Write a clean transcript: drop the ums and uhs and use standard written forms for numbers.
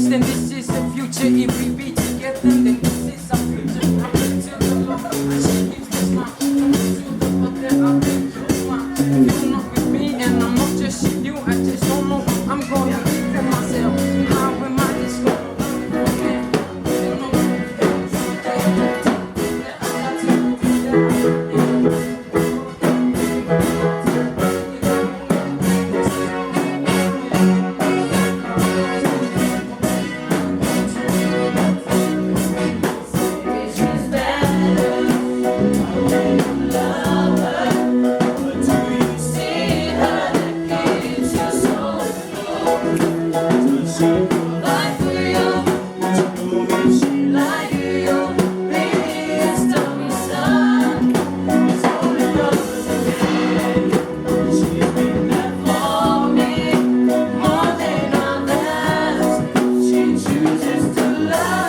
Then this is the future. If we be together, then this is our future. I'm ready to the Lord. She keeps the smile. I'm ready to the Lord that I've been through. You're not with me, and I'm not just with you. I just don't know what I'm going to do for myself. How am I just going to chooses to love.